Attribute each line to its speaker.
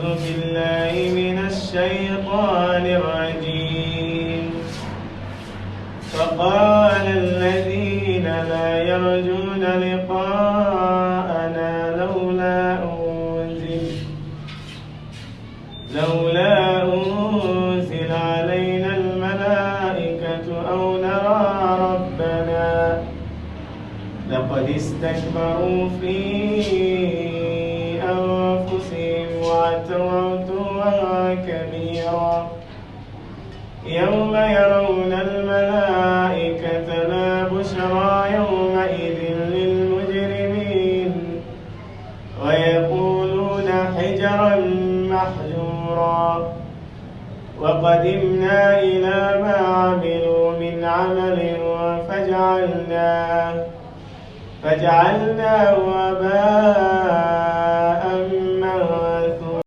Speaker 1: أعوذ بالله من الشيطان الرجيم. فقال الذين لا يرجون لقاءنا لولا أنزل علينا الملائكة أو نرى ربنا لقد استكبروا في أنفسهم وعتوا عتوا كبيرا. يوم يرون الملائكة لا بشرى يومئذ للمجرمين ويقولون حجرا محجورا. وقدمنا إلى ما عملوا من عمل فجعلناه هباء